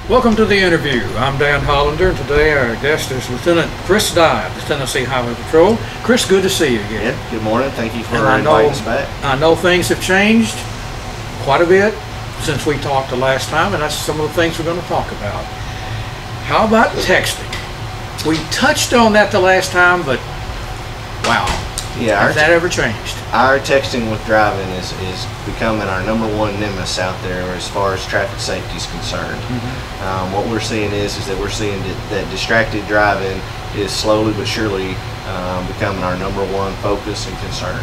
Welcome to the interview. I'm Dan Hollander, and today our guest is Lieutenant Chris Dye of the Tennessee Highway Patrol. Chris, good to see you again. Yeah, good morning. Thank you for inviting us back. I know things have changed quite a bit since we talked the last time, and that's some of the things we're going to talk about. How about texting? We touched on that the last time, but wow, has that ever changed? Our texting with driving is becoming our #1 nemesis out there as far as traffic safety is concerned. What we're seeing is that we're seeing that distracted driving is slowly but surely becoming our #1 focus and concern.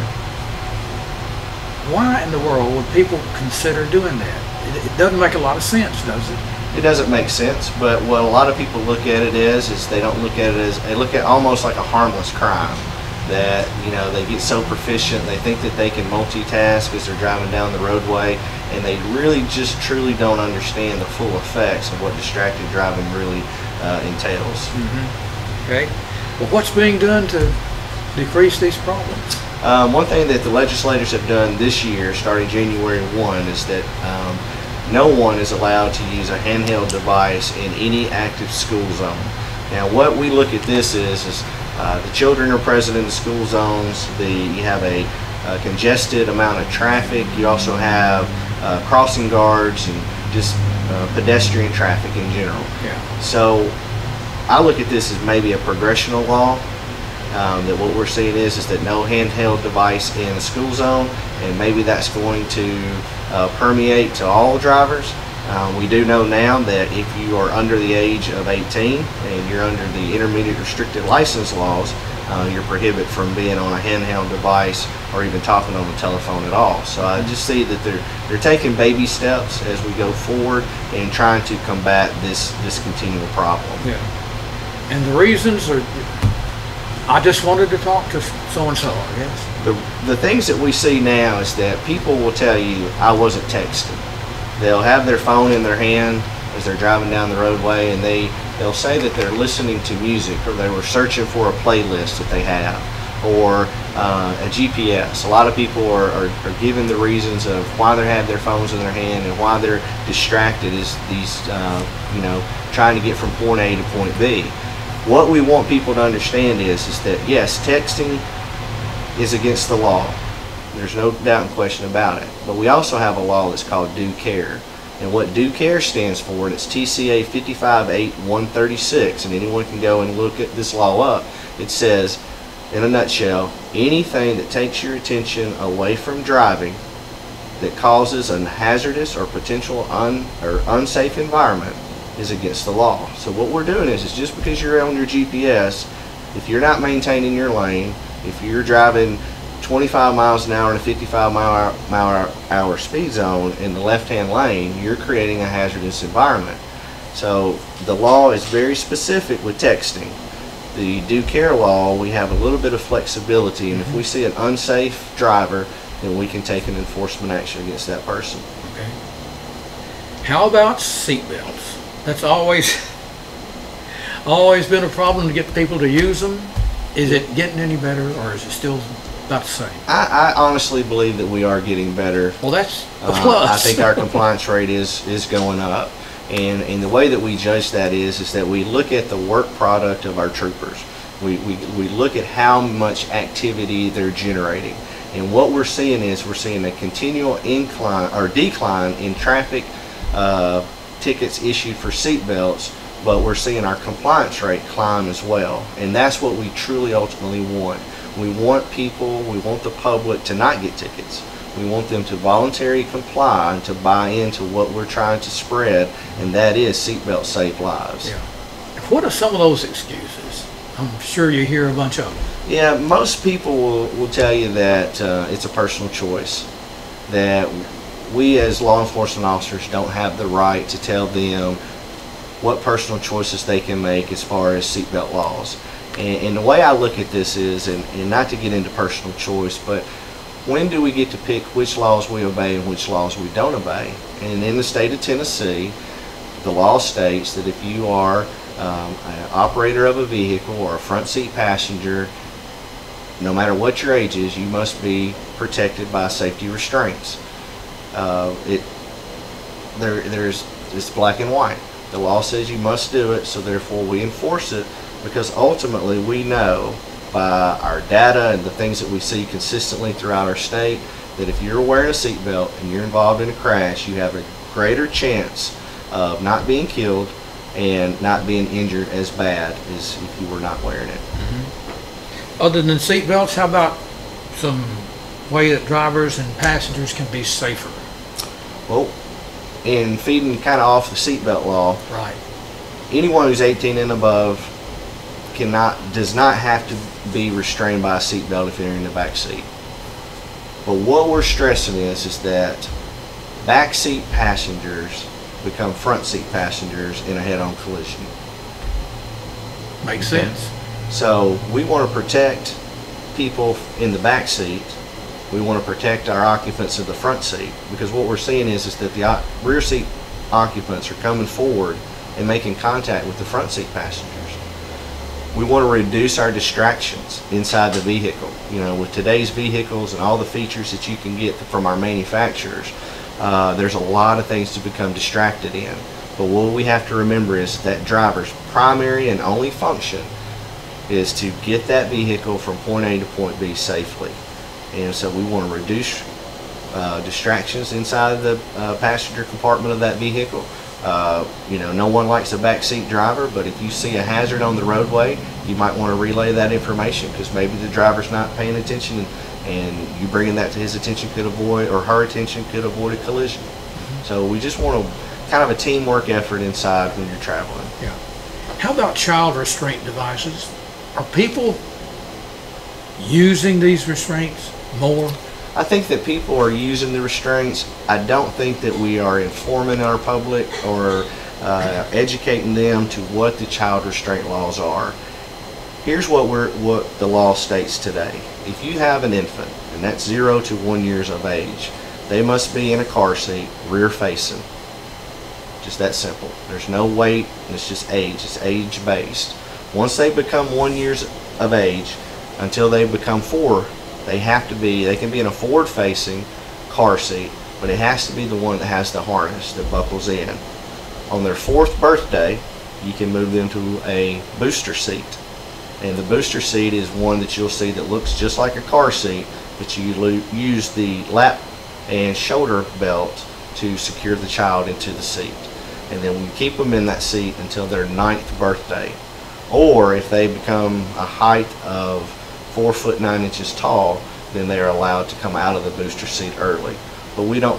Why in the world would people consider doing that? It doesn't make a lot of sense, does it? It doesn't make sense, but what a lot of people look at it is they don't look at it as, they look at almost like a harmless crime. That, you know, they get so proficient, they think that they can multitask as they're driving down the roadway, and they really just truly don't understand the full effects of what distracted driving really entails. Okay. Well, what's being done to decrease these problems? One thing that the legislators have done this year, starting January 1, is that no one is allowed to use a handheld device in any active school zone. Now, what we look at this is the children are present in the school zones. You have a congested amount of traffic. You also have crossing guards and just pedestrian traffic in general. Yeah. So I look at this as maybe a progressional law. That what we're seeing is that no handheld device in a school zone, and maybe that's going to permeate to all drivers. We do know now that if you are under the age of 18 and you're under the intermediate restricted license laws, you're prohibited from being on a handheld device or even talking on the telephone at all. So I just see that they're taking baby steps as we go forward and trying to combat this continual problem. Yeah. And the reasons are, I just wanted to talk to so-and-so, I guess. The things that we see now is that people will tell you, I wasn't texting. They'll have their phone in their hand as they're driving down the roadway, and they'll say that they're listening to music, or they were searching for a playlist that they have, or a GPS. A lot of people are giving the reasons of why they have their phones in their hand and why they're distracted is these, trying to get from point A to point B. What we want people to understand is that yes, texting is against the law. There's no doubt and question about it. But we also have a law that's called due care. And what due care stands for, and it's TCA 558136, and anyone can go and look at this law up. It says, in a nutshell, anything that takes your attention away from driving that causes a hazardous or potential unsafe environment is against the law. So what we're doing is just because you're on your GPS, if you're not maintaining your lane, if you're driving 25 miles an hour in a 55-mile-an-hour speed zone in the left-hand lane, you're creating a hazardous environment. So the law is very specific with texting. The due care law, we have a little bit of flexibility, and if we see an unsafe driver, then we can take an enforcement action against that person. Okay. How about seat belts? That's always been a problem to get people to use them. Is it getting any better, or is it still about the same? I honestly believe that we are getting better. Well, that's a plus. I think our compliance rate is going up, and the way that we judge that is that we look at the work product of our troopers. We look at how much activity they're generating, and what we're seeing is we're seeing a continual decline in traffic tickets issued for seat belts, but we're seeing our compliance rate climb as well, and that's what we truly ultimately want. We want the public to not get tickets. We want them to voluntarily comply and to buy into what we're trying to spread, and that is seatbelt save lives. Yeah. What are some of those excuses? I'm sure you hear a bunch of them. Yeah, most people will tell you that it's a personal choice, that we as law enforcement officers don't have the right to tell them what personal choices they can make as far as seatbelt laws. And the way I look at this is, and not to get into personal choice, but when do we get to pick which laws we obey and which laws we don't obey? And in the state of Tennessee, the law states that if you are an operator of a vehicle or a front seat passenger, no matter what your age is, you must be protected by safety restraints. It's black and white. The law says you must do it, so therefore we enforce it, because ultimately we know by our data and the things that we see consistently throughout our state that if you're wearing a seatbelt and you're involved in a crash, you have a greater chance of not being killed and not being injured as bad as if you were not wearing it. Other than seat belts, how about some way that drivers and passengers can be safer? Well, in feeding kind of off the seatbelt law, Right. anyone who's 18 and above does not have to be restrained by a seatbelt if they're in the back seat. But what we're stressing is that back seat passengers become front seat passengers in a head-on collision. Makes sense. So we want to protect people in the back seat. We want to protect our occupants of the front seat, because what we're seeing is that the rear seat occupants are coming forward and making contact with the front seat passengers. We want to reduce our distractions inside the vehicle. You know, with today's vehicles and all the features that you can get from our manufacturers, there's a lot of things to become distracted in. But what we have to remember is that driver's primary and only function is to get that vehicle from point A to point B safely. And so we want to reduce distractions inside the passenger compartment of that vehicle. You know, no one likes a backseat driver, but if you see a hazard on the roadway, you might want to relay that information, because maybe the driver's not paying attention, and you bringing that to his attention could avoid, or her attention could avoid, a collision. So we just want kind of a teamwork effort inside when you're traveling. Yeah. How about child restraint devices? Are people using these restraints more? I think that people are using the restraints. I don't think that we are informing our public or educating them to what the child restraint laws are. Here's what the law states today. If you have an infant, and that's 0 to 1 years of age, they must be in a car seat, rear facing. Just that simple. There's no weight, it's just age. It's age based. Once they become 1 year of age, until they become 4, they can be in a forward facing car seat, but it has to be the one that has the harness that buckles in. On their 4th birthday, you can move them to a booster seat. And the booster seat is one that you'll see that looks just like a car seat, but you use the lap and shoulder belt to secure the child into the seat. And then we keep them in that seat until their 9th birthday. Or if they become a height of 4 foot 9 inches tall, then they are allowed to come out of the booster seat early. But we don't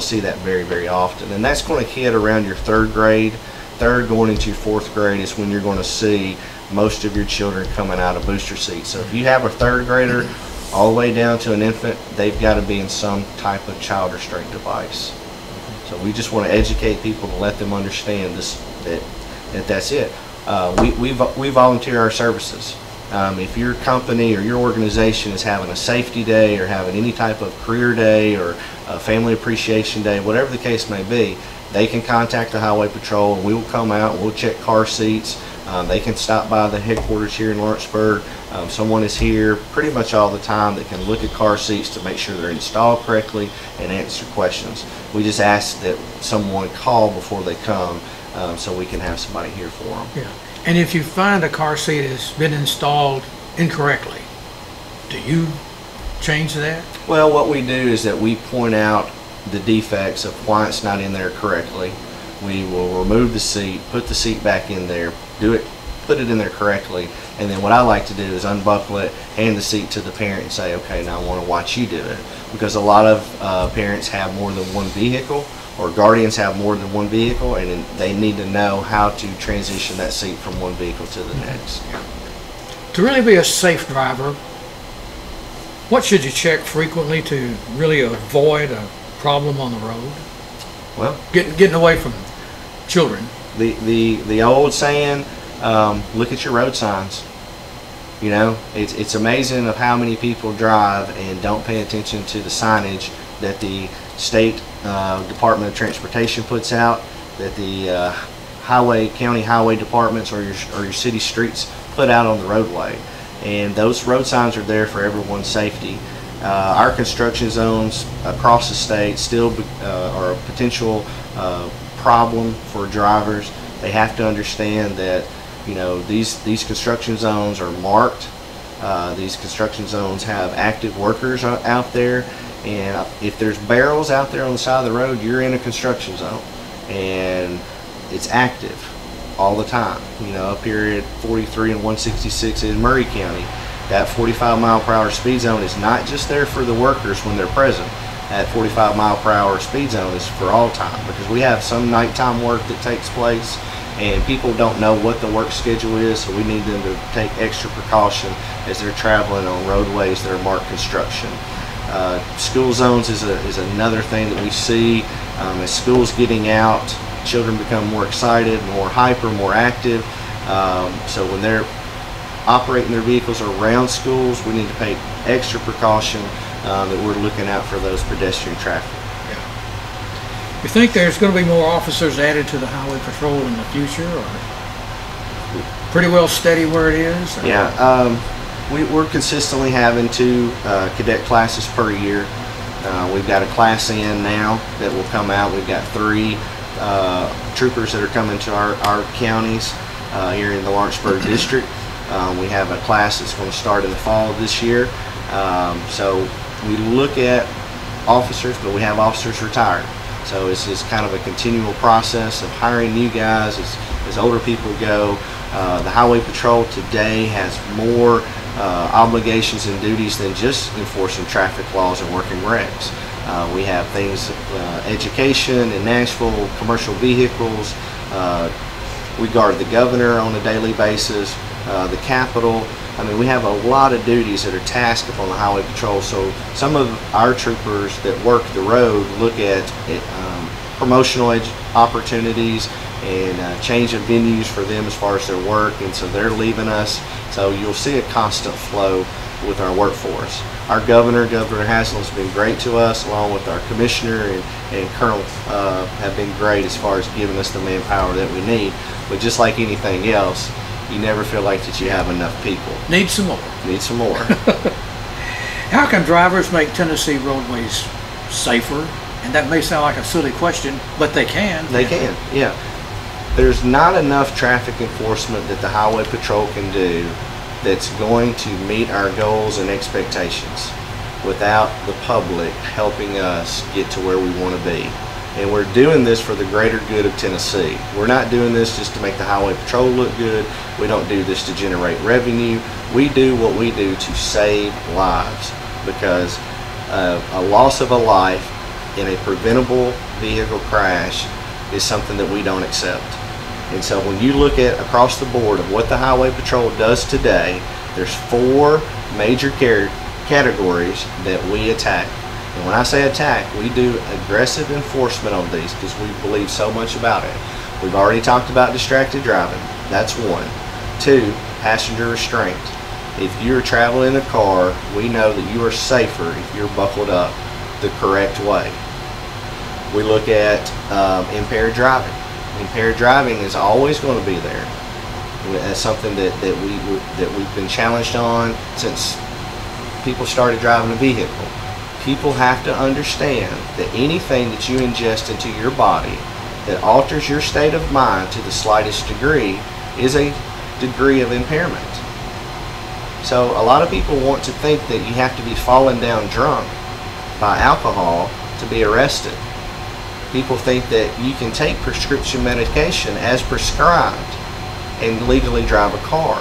see that very often, and that's going to hit around your 3rd grade. 3rd going into your 4th grade is when you're going to see most of your children coming out of booster seats. So if you have a 3rd grader all the way down to an infant, they've got to be in some type of child restraint device. So we just want to educate people to let them understand that's it. We volunteer our services. If your company or your organization is having a safety day, or having any type of career day, or a family appreciation day, whatever the case may be, they can contact the Highway Patrol, and we will come out and we'll check car seats. They can stop by the headquarters here in Lawrenceburg. Someone is here pretty much all the time that can look at car seats to make sure they're installed correctly and answer questions. We just ask that someone call before they come, so we can have somebody here for them. Yeah. And if you find a car seat has been installed incorrectly, do you change that? Well, what we do is that we point out the defects of why it's not in there correctly. We will remove the seat, put the seat back in there, put it in there correctly, and then what I like to do is unbuckle it, hand the seat to the parent, and say, okay, now I want to watch you do it. Because a lot of parents have more than one vehicle, or guardians have more than one vehicle, and they need to know how to transition that seat from one vehicle to the next. To really be a safe driver, what should you check frequently to really avoid a problem on the road? Well, getting away from children. The old saying, look at your road signs. You know, it's amazing of how many people drive and don't pay attention to the signage that the state Department of Transportation puts out, that the county highway departments or your city streets put out on the roadway. And those road signs are there for everyone's safety. Our construction zones across the state still are a potential problem for drivers. They have to understand that, you know, these construction zones are marked. These construction zones have active workers out there, and if there's barrels out there on the side of the road, you're in a construction zone, and it's active all the time. You know, up here at 43 and 166 in Murray County, that 45-mile-per-hour speed zone is not just there for the workers when they're present. That 45-mile-per-hour speed zone is for all time, because we have some nighttime work that takes place, and people don't know what the work schedule is, so we need them to take extra precaution as they're traveling on roadways that are marked construction. School zones is another thing that we see. As school's getting out, children become more excited, more hyper, more active. So when they're operating their vehicles around schools, we need to take extra precaution that we're looking out for those pedestrian traffic. You think there's going to be more officers added to the highway patrol in the future, or pretty well steady where it is? Or? Yeah, we're consistently having 2 cadet classes per year. We've got a class in now that will come out. We've got 3 troopers that are coming to our counties here in the Lawrenceburg district. We have a class that's going to start in the fall of this year. So we look at officers, but we have officers retired. So it's just kind of a continual process of hiring new guys as older people go. The Highway Patrol today has more obligations and duties than just enforcing traffic laws and working regs. We have things, education in Nashville, commercial vehicles. We guard the governor on a daily basis, the Capitol. I mean, we have a lot of duties that are tasked upon the Highway Patrol. So some of our troopers that work the road look at promotional opportunities and change of venues for them as far as their work, and so they're leaving us. So you'll see a constant flow with our workforce. Our Governor Haslam, has been great to us, along with our Commissioner and Colonel have been great as far as giving us the manpower that we need. But just like anything else, you never feel like that you have enough people. Need some more. Need some more. How can drivers make Tennessee roadways safer? And that may sound like a silly question, but they can. They can, yeah. There's not enough traffic enforcement that the Highway Patrol can do that's going to meet our goals and expectations without the public helping us get to where we want to be. And we're doing this for the greater good of Tennessee. We're not doing this just to make the Highway Patrol look good. We don't do this to generate revenue. We do what we do to save lives, because a loss of a life in a preventable vehicle crash is something that we don't accept. And so when you look at across the board of what the Highway Patrol does today, there's 4 major categories that we attack. And when I say attack, we do aggressive enforcement on these because we believe so much about it. We've already talked about distracted driving. That's 1. 2, passenger restraint. If you're traveling in a car, we know that you are safer if you're buckled up the correct way. We look at impaired driving. Impaired driving is always going to be there. That's something that we've been challenged on since people started driving a vehicle. People have to understand that anything that you ingest into your body that alters your state of mind to the slightest degree is a degree of impairment. So a lot of people want to think that you have to be falling down drunk by alcohol to be arrested. People think that you can take prescription medication as prescribed and legally drive a car.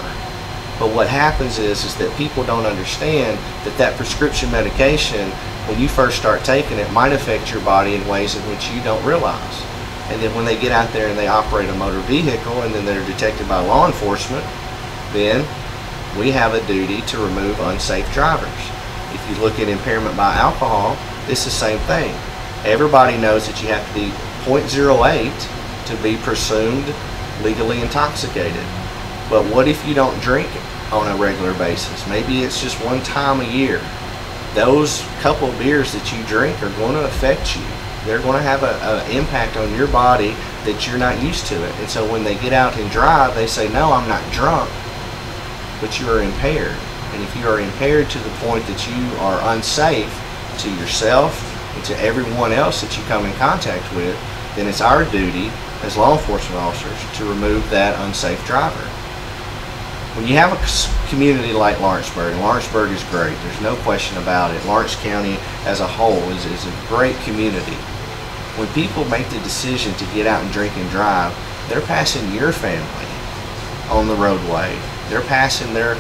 But what happens is that people don't understand that prescription medication, when you first start taking it, might affect your body in ways in which you don't realize. And then when they get out there and they operate a motor vehicle and then they're detected by law enforcement, then we have a duty to remove unsafe drivers. If you look at impairment by alcohol, it's the same thing. Everybody knows that you have to be 0.08 to be presumed legally intoxicated. But what if you don't drink on a regular basis? Maybe it's just one time a year. Those couple of beers that you drink are going to affect you. They're going to have an impact on your body that you're not used to it. And so when they get out and drive, they say, no, I'm not drunk, but you are impaired. And if you are impaired to the point that you are unsafe to yourself and to everyone else that you come in contact with, then it's our duty as law enforcement officers to remove that unsafe driver. When you have a community like Lawrenceburg, and Lawrenceburg is great, there's no question about it. Lawrence County as a whole is a great community. When people make the decision to get out and drink and drive, they're passing your family on the roadway. They're passing their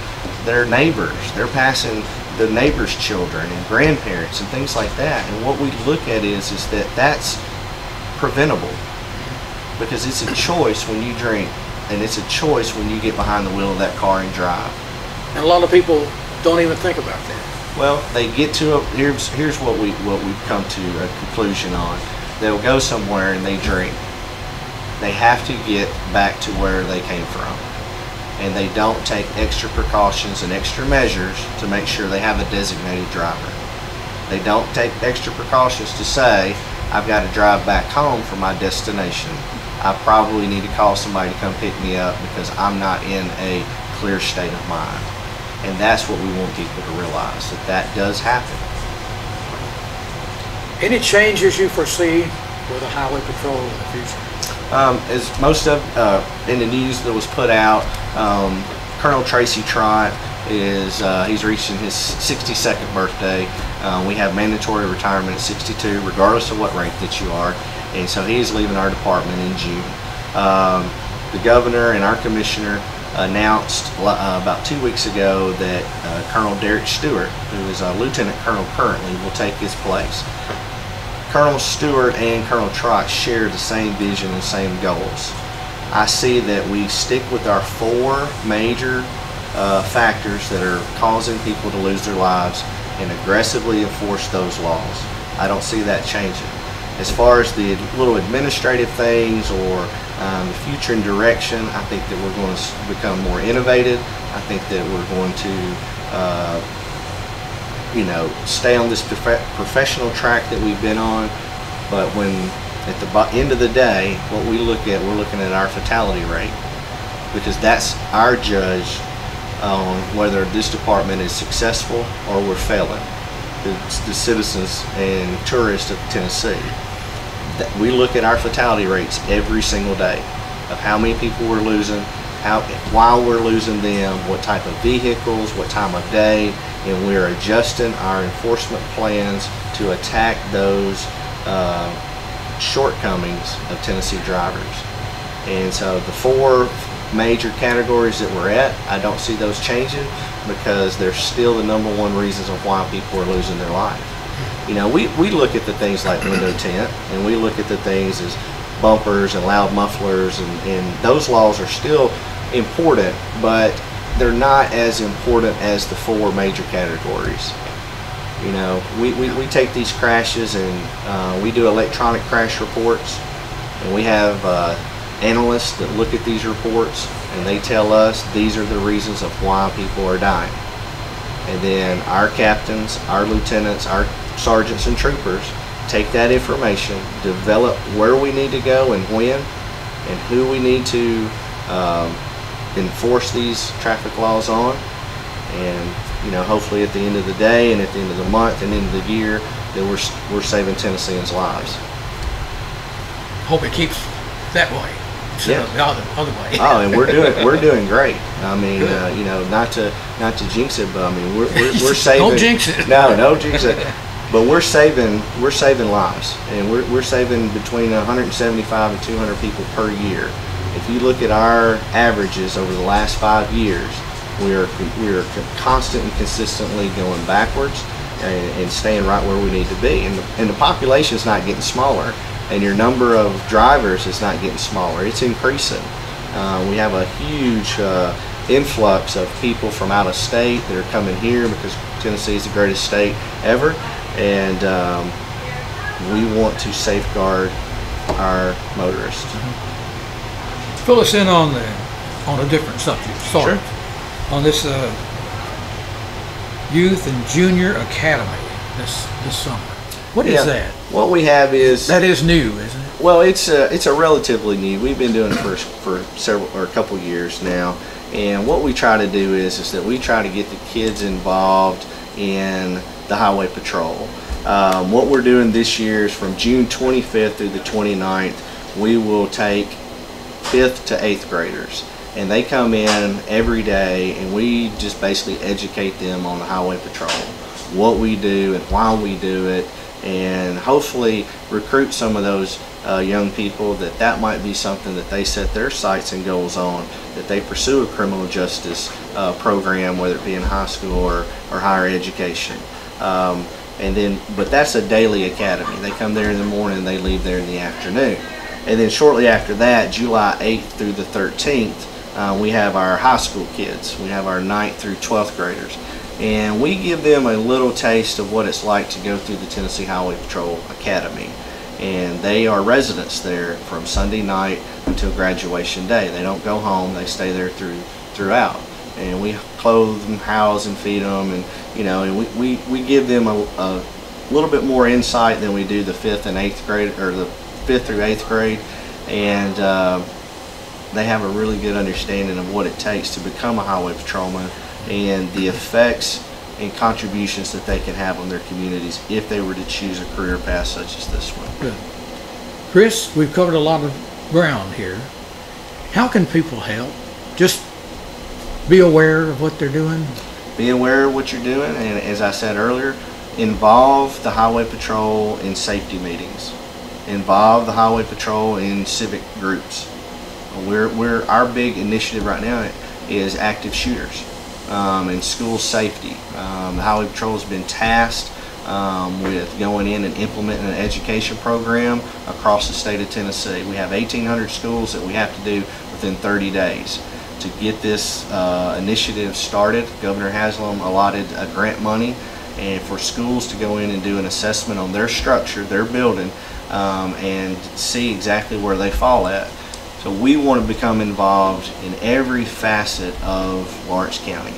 neighbors. They're passing the neighbors' children and grandparents and things like that. And what we look at is that that's preventable, because it's a choice when you drink, and it's a choice when you get behind the wheel of that car and drive. And a lot of people don't even think about that. Well, they get to here's what we've come to a conclusion on. They'll go somewhere and they drink. They have to get back to where they came from, and they don't take extra precautions and extra measures to make sure they have a designated driver. They don't take extra precautions to say, I've got to drive back home from my destination. I probably need to call somebody to come pick me up because I'm not in a clear state of mind. And that's what we want people to realize, that does happen. Any changes you foresee with the Highway Patrol in the future? As most of in the news that was put out, Colonel Tracy Trott is he's reaching his 62nd birthday. We have mandatory retirement at 62, regardless of what rank that you are, and so he is leaving our department in June. The governor and our commissioner announced about 2 weeks ago that Colonel Derek Stewart, who is a lieutenant colonel currently, will take his place. Colonel Stewart and Colonel Trott share the same vision and same goals. I see that we stick with our 4 major factors that are causing people to lose their lives and aggressively enforce those laws. I don't see that changing. As far as the little administrative things or the future and direction, I think that we're going to become more innovative. I think that we're going to stay on this professional track that we've been on. But when at the end of the day, what we look at, we're looking at our fatality rate, because that's our judge on whether this department is successful or we're failing. The citizens and tourists of Tennessee. We look at our fatality rates every single day of how many people we're losing, while we're losing them, what type of vehicles, what time of day, and we're adjusting our enforcement plans to attack those shortcomings of Tennessee drivers. And so the 4 major categories that we're at, I don't see those changing, because they're still the #1 reasons of why people are losing their life. We look at the things like window tint, and we look at the things as bumpers and loud mufflers, and those laws are still important, but they're not as important as the 4 major categories. We take these crashes and we do electronic crash reports, and we have analysts that look at these reports, and they tell us these are the reasons of why people are dying. And then our captains, our lieutenants, our sergeants and troopers take that information, develop where we need to go and when, and who we need to enforce these traffic laws on. And hopefully at the end of the day and at the end of the month and end of the year, that we're saving Tennesseans' lives. Hope it keeps that way. Yeah. The other way. Oh, and we're doing great. I mean, not to jinx it, but I mean we're saving. Don't jinx it. No, jinx it. But we're saving lives, and we're saving between 175 and 200 people per year. If you look at our averages over the last 5 years, we are constant and consistently going backwards and staying right where we need to be. And the population's not getting smaller, and your number of drivers is not getting smaller. It's increasing. We have a huge influx of people from out of state that are coming here because Tennessee is the greatest state ever, and we want to safeguard our motorists. Fill us in on a different subject. Sorry. Sure. On this Youth and Junior Academy this summer. What is that? What we have is that is new, isn't it? Well, it's a relatively new. We've been doing it for a couple years now, and what we try to do is that we try to get the kids involved in the Highway Patrol. What we're doing this year is from June 25th through the 29th, we will take 5th to 8th graders. And they come in every day, and we just basically educate them on the highway patrol, what we do and why we do it, and hopefully recruit some of those young people that might be something that they set their sights and goals on, that they pursue a criminal justice program, whether it be in high school or higher education. But that's a daily academy. They come there in the morning, they leave there in the afternoon. And then shortly after that, July 8th through the 13th, we have our high school kids. We have our 9th through 12th graders. And we give them a little taste of what it's like to go through the Tennessee Highway Patrol Academy. And they are residents there from Sunday night until graduation day. They don't go home, they stay there throughout. And we clothe them, house and feed them, and and we give them a little bit more insight than we do the 5th and 8th grade, or the 5th through 8th grade. And they have a really good understanding of what it takes to become a highway patrolman and the effects and contributions that they can have on their communities if they were to choose a career path such as this one. Good. Chris, we've covered a lot of ground here. How can people help? Just be aware of what they're doing? Be aware of what you're doing, and as I said earlier, involve the Highway Patrol in safety meetings. Involve the Highway Patrol in civic groups. Our big initiative right now is active shooters and school safety. The Highway Patrol has been tasked with going in and implementing an education program across the state of Tennessee. We have 1,800 schools that we have to do within 30 days. To get this initiative started, Governor Haslam allotted grant money and for schools to go in and do an assessment on their structure, their building, and see exactly where they fall at. So we want to become involved in every facet of Lawrence County.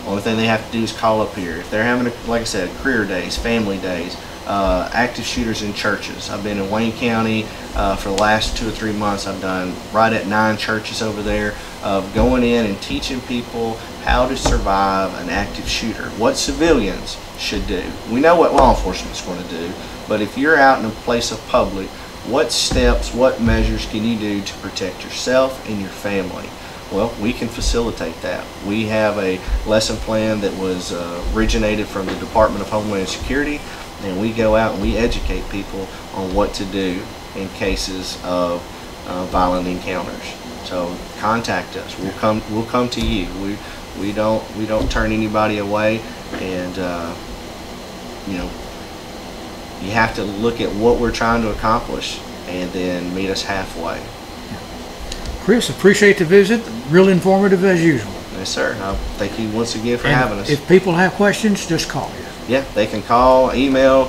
Only thing they have to do is call up here. If they're having, like I said, career days, family days, active shooters in churches. I've been in Wayne County for the last 2 or 3 months. I've done right at 9 churches over there of going in and teaching people how to survive an active shooter, what civilians should do. We know what law enforcement's going to do, but if you're out in a place of public, what steps, what measures can you do to protect yourself and your family? Well, we can facilitate that. We have a lesson plan that was originated from the Department of Homeland Security, and we go out and we educate people on what to do in cases of violent encounters. So contact us. We'll come to you. We don't turn anybody away, and you have to look at what we're trying to accomplish and then meet us halfway. Chris, appreciate the visit. Real informative as usual. Yes, sir. Thank you once again for having us. If people have questions, just call you. Yeah, they can call, email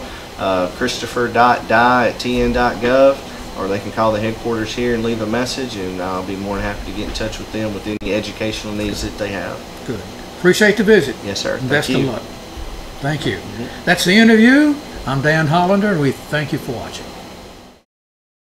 christopher.dye@tn.gov, or they can call the headquarters here and leave a message, and I'll be more than happy to get in touch with them with any educational needs that they have. Good. Appreciate the visit. Yes, sir. Best of luck. Thank you. That's the interview. I'm Dan Hollander, and we thank you for watching.